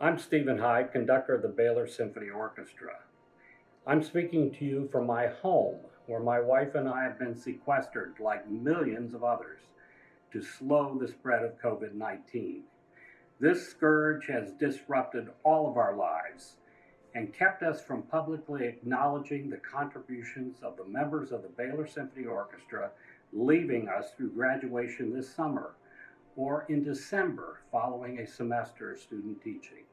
I'm Stephen Hyde, conductor of the Baylor Symphony Orchestra. I'm speaking to you from my home, where my wife and I have been sequestered, like millions of others, to slow the spread of COVID-19. This scourge has disrupted all of our lives and kept us from publicly acknowledging the contributions of the members of the Baylor Symphony Orchestra leaving us through graduation this summer or in December following a semester of student teaching.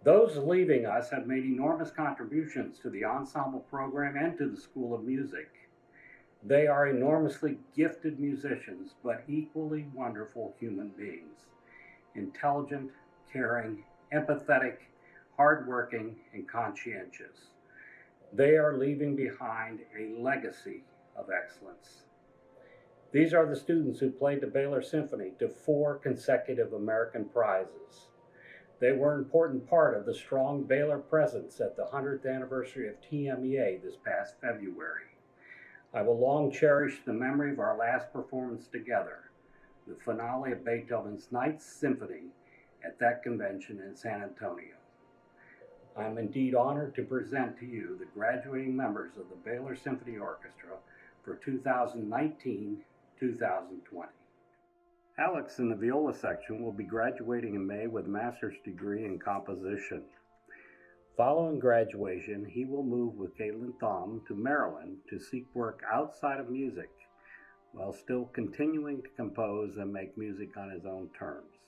Those leaving us have made enormous contributions to the ensemble program and to the School of Music. They are enormously gifted musicians, but equally wonderful human beings. Intelligent, caring, empathetic, hardworking, and conscientious. They are leaving behind a legacy of excellence. These are the students who played the Baylor Symphony to 4 consecutive American prizes. They were an important part of the strong Baylor presence at the 100th anniversary of TMEA this past February. I will long cherish the memory of our last performance together, the finale of Beethoven's Ninth Symphony at that convention in San Antonio. I am indeed honored to present to you the graduating members of the Baylor Symphony Orchestra for 2019-2020. Alex in the viola section will be graduating in May with a master's degree in composition. Following graduation, he will move with Caitlin Thom to Maryland to seek work outside of music, while still continuing to compose and make music on his own terms.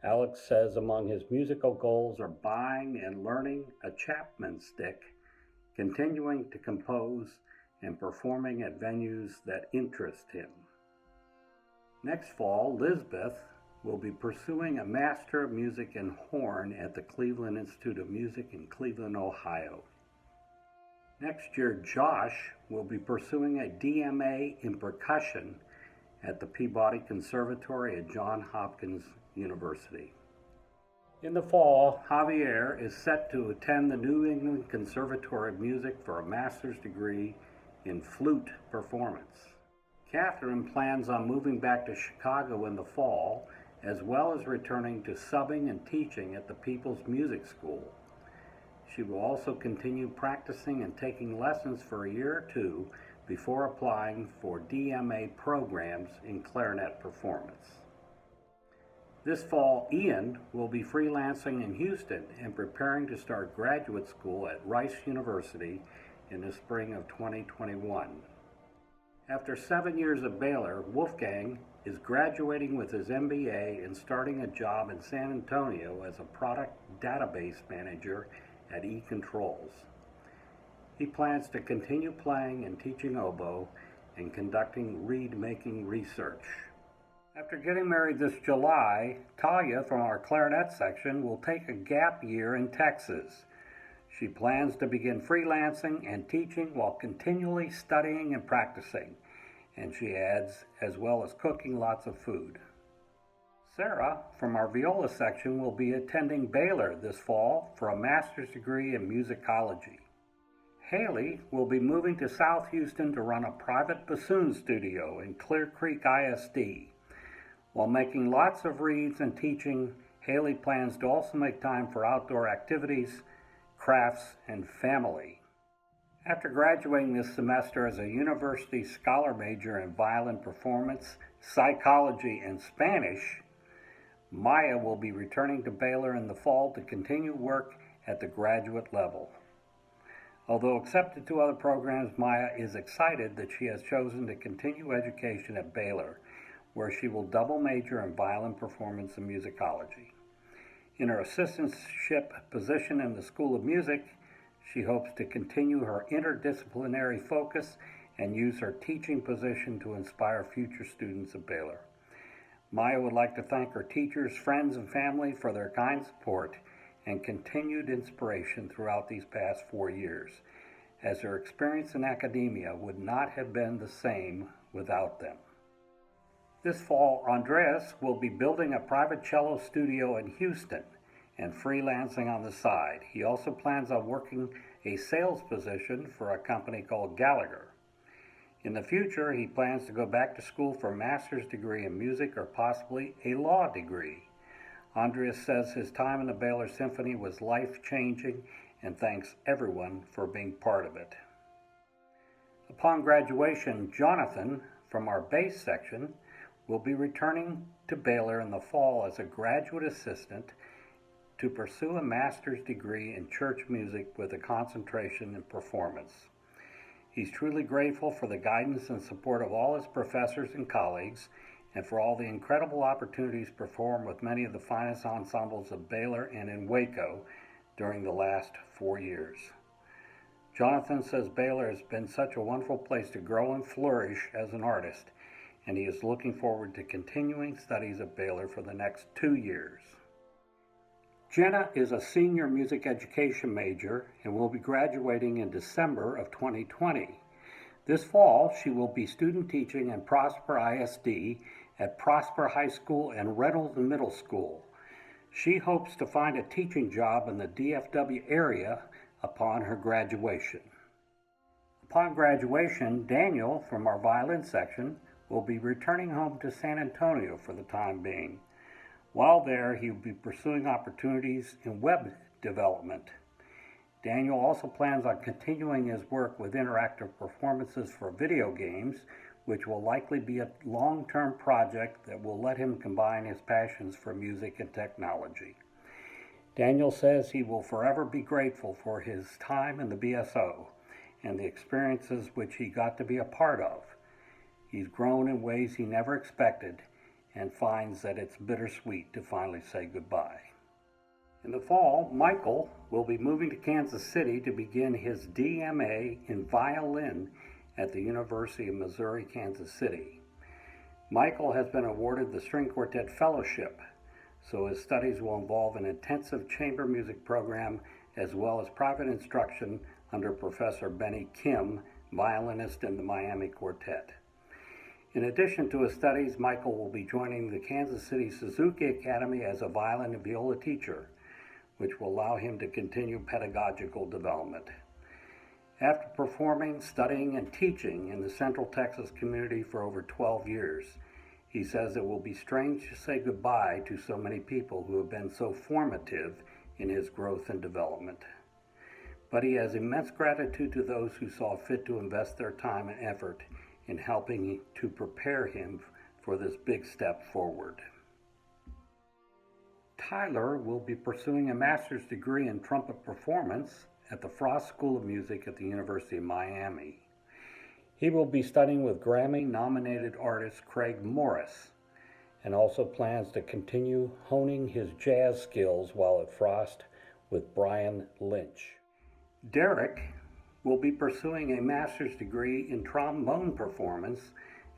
Alex says among his musical goals are buying and learning a Chapman stick, continuing to compose, and performing at venues that interest him. Next fall, Lisbeth will be pursuing a Master of Music in Horn at the Cleveland Institute of Music in Cleveland, Ohio. Next year, Josh will be pursuing a DMA in Percussion at the Peabody Conservatory at Johns Hopkins University. In the fall, Javier is set to attend the New England Conservatory of Music for a master's degree in flute performance. Catherine plans on moving back to Chicago in the fall, as well as returning to subbing and teaching at the People's Music School. She will also continue practicing and taking lessons for a year or two before applying for DMA programs in clarinet performance. This fall, Ian will be freelancing in Houston and preparing to start graduate school at Rice University in the spring of 2021. After 7 years at Baylor, Wolfgang is graduating with his MBA and starting a job in San Antonio as a product database manager at eControls. He plans to continue playing and teaching oboe and conducting reed-making research. After getting married this July, Talia from our clarinet section will take a gap year in Texas. She plans to begin freelancing and teaching while continually studying and practicing, and she adds, as well as cooking lots of food. Sarah from our viola section will be attending Baylor this fall for a master's degree in musicology. Haley will be moving to South Houston to run a private bassoon studio in Clear Creek ISD. While making lots of reeds and teaching, Haley plans to also make time for outdoor activities, crafts, and family. After graduating this semester as a university scholar major in violin performance, psychology, and Spanish, Maya will be returning to Baylor in the fall to continue work at the graduate level. Although accepted to other programs, Maya is excited that she has chosen to continue education at Baylor, where she will double major in violin performance and musicology. In her assistantship position in the School of Music, she hopes to continue her interdisciplinary focus and use her teaching position to inspire future students of Baylor. Maya would like to thank her teachers, friends, and family for their kind support and continued inspiration throughout these past 4 years, as her experience in academia would not have been the same without them. This fall, Andreas will be building a private cello studio in Houston and freelancing on the side. He also plans on working a sales position for a company called Gallagher. In the future, he plans to go back to school for a master's degree in music or possibly a law degree. Andreas says his time in the Baylor Symphony was life-changing and thanks everyone for being part of it. Upon graduation, Jonathan, from our bass section, will be returning to Baylor in the fall as a graduate assistant to pursue a master's degree in church music with a concentration in performance. He's truly grateful for the guidance and support of all his professors and colleagues, and for all the incredible opportunities to perform with many of the finest ensembles of Baylor and in Waco during the last 4 years. Jonathan says Baylor has been such a wonderful place to grow and flourish as an artist, and he is looking forward to continuing studies at Baylor for the next 2 years. Jenna is a senior music education major and will be graduating in December of 2020. This fall, she will be student teaching in Prosper ISD at Prosper High School and Reynolds Middle School. She hopes to find a teaching job in the DFW area upon her graduation. Upon graduation, Daniel, from our violin section, will be returning home to San Antonio for the time being. While there, he will be pursuing opportunities in web development. Daniel also plans on continuing his work with interactive performances for video games, which will likely be a long-term project that will let him combine his passions for music and technology. Daniel says he will forever be grateful for his time in the BSO and the experiences which he got to be a part of. He's grown in ways he never expected, and finds that it's bittersweet to finally say goodbye. In the fall, Michael will be moving to Kansas City to begin his DMA in violin at the University of Missouri, Kansas City. Michael has been awarded the String Quartet Fellowship, so his studies will involve an intensive chamber music program as well as private instruction under Professor Benny Kim, violinist in the Miami Quartet. In addition to his studies, Michael will be joining the Kansas City Suzuki Academy as a violin and viola teacher, which will allow him to continue pedagogical development. After performing, studying, and teaching in the Central Texas community for over 12 years, he says it will be strange to say goodbye to so many people who have been so formative in his growth and development. But he has immense gratitude to those who saw fit to invest their time and effort in helping to prepare him for this big step forward. Tyler will be pursuing a master's degree in trumpet performance at the Frost School of Music at the University of Miami. He will be studying with Grammy-nominated artist Craig Morris, and also plans to continue honing his jazz skills while at Frost with Brian Lynch. Derek will be pursuing a master's degree in trombone performance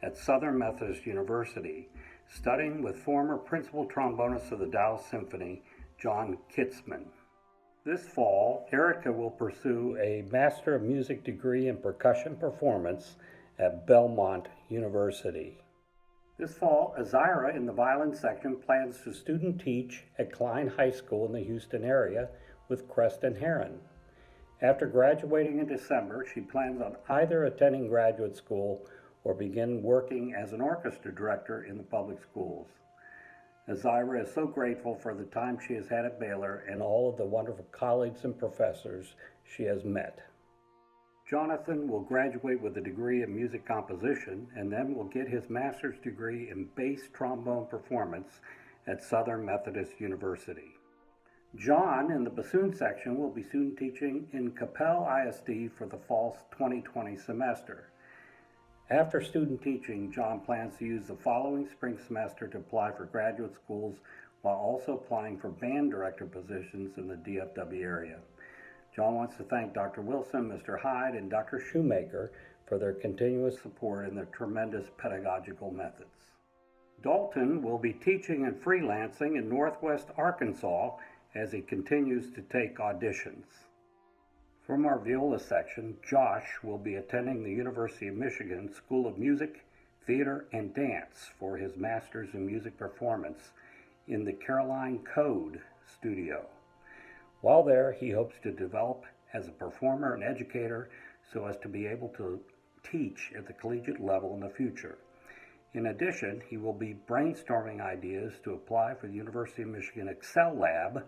at Southern Methodist University, studying with former principal trombonist of the Dallas Symphony, John Kitzman. This fall, Erica will pursue a Master of Music degree in percussion performance at Belmont University. This fall, Azira in the violin section plans to student teach at Klein High School in the Houston area with Creston Heron. After graduating in December, she plans on either attending graduate school or begin working as an orchestra director in the public schools. Azira is so grateful for the time she has had at Baylor and all of the wonderful colleagues and professors she has met. Jonathan will graduate with a degree in music composition and then will get his master's degree in bass trombone performance at Southern Methodist University. John, in the bassoon section, will be student teaching in Capel ISD for the fall 2020 semester. After student teaching, John plans to use the following spring semester to apply for graduate schools while also applying for band director positions in the DFW area. John wants to thank Dr. Wilson, Mr. Hyde, and Dr. Shoemaker for their continuous support and their tremendous pedagogical methods. Dalton will be teaching and freelancing in Northwest Arkansas as he continues to take auditions. From our viola section, Josh will be attending the University of Michigan School of Music, Theater, and Dance for his Master's in Music Performance in the Caroline Code studio. While there, he hopes to develop as a performer and educator so as to be able to teach at the collegiate level in the future. In addition, he will be brainstorming ideas to apply for the University of Michigan Excel Lab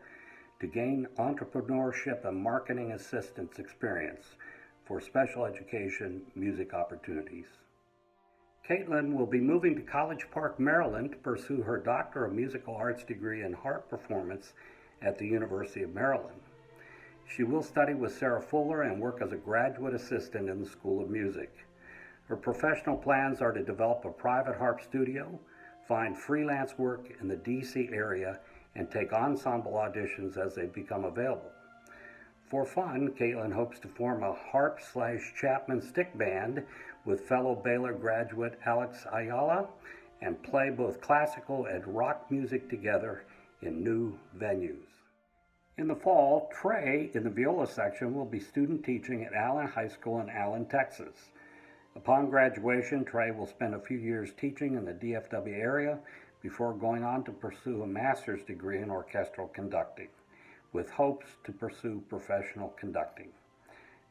to gain entrepreneurship and marketing assistance experience for special education music opportunities. Caitlin will be moving to College Park, Maryland to pursue her Doctor of Musical Arts degree in harp performance at the University of Maryland. She will study with Sarah Fuller and work as a graduate assistant in the School of Music. Her professional plans are to develop a private harp studio, find freelance work in the DC area, and take ensemble auditions as they become available. For fun, Caitlin hopes to form a harp/Chapman stick band with fellow Baylor graduate Alex Ayala and play both classical and rock music together in new venues. In the fall, Trey in the viola section will be student teaching at Allen High School in Allen, Texas. Upon graduation, Trey will spend a few years teaching in the DFW area before going on to pursue a master's degree in orchestral conducting, with hopes to pursue professional conducting.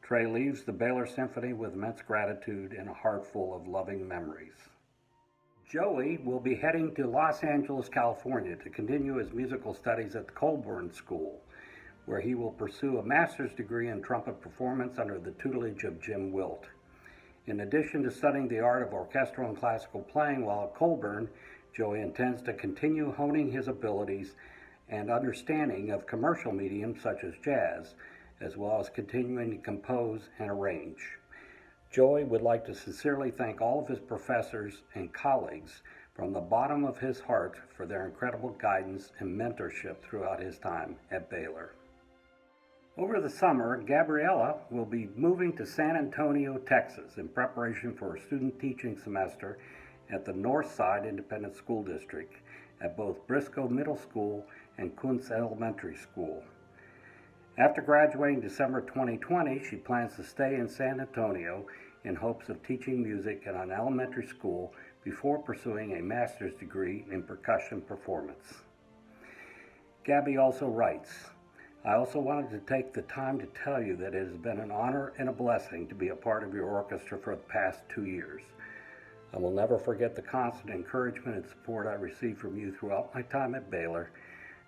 Trey leaves the Baylor Symphony with immense gratitude and a heart full of loving memories. Joey will be heading to Los Angeles, California to continue his musical studies at the Colburn School, where he will pursue a master's degree in trumpet performance under the tutelage of Jim Wilt. In addition to studying the art of orchestral and classical playing while at Colburn, Joey intends to continue honing his abilities and understanding of commercial mediums such as jazz, as well as continuing to compose and arrange. Joey would like to sincerely thank all of his professors and colleagues from the bottom of his heart for their incredible guidance and mentorship throughout his time at Baylor. Over the summer, Gabriella will be moving to San Antonio, Texas in preparation for a student teaching semester at the Northside Independent School District at both Briscoe Middle School and Kuntz Elementary School. After graduating December 2020, she plans to stay in San Antonio in hopes of teaching music at an elementary school before pursuing a master's degree in percussion performance. Gabby also writes, I also wanted to take the time to tell you that it has been an honor and a blessing to be a part of your orchestra for the past 2 years. I will never forget the constant encouragement and support I received from you throughout my time at Baylor,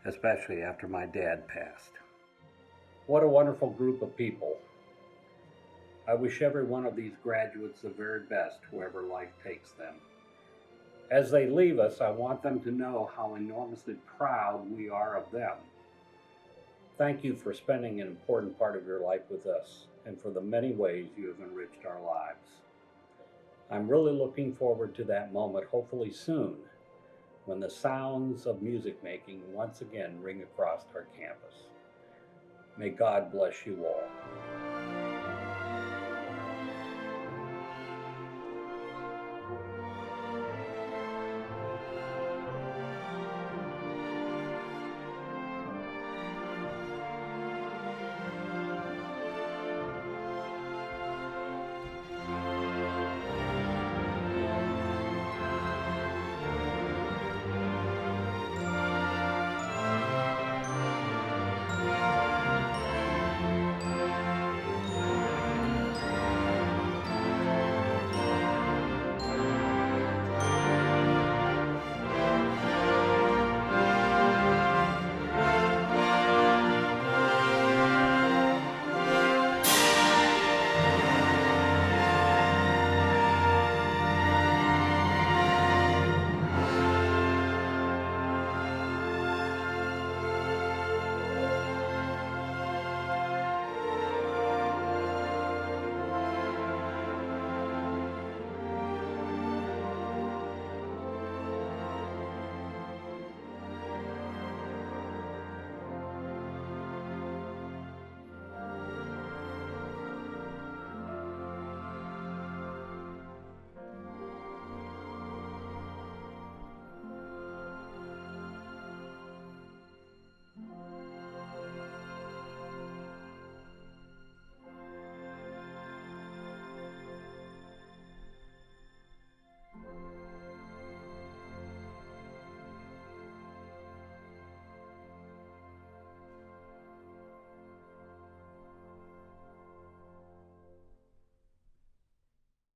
especially after my dad passed. What a wonderful group of people. I wish every one of these graduates the very best, wherever life takes them. As they leave us, I want them to know how enormously proud we are of them. Thank you for spending an important part of your life with us and for the many ways you have enriched our lives. I'm really looking forward to that moment, hopefully soon, when the sounds of music making once again ring across our campus. May God bless you all.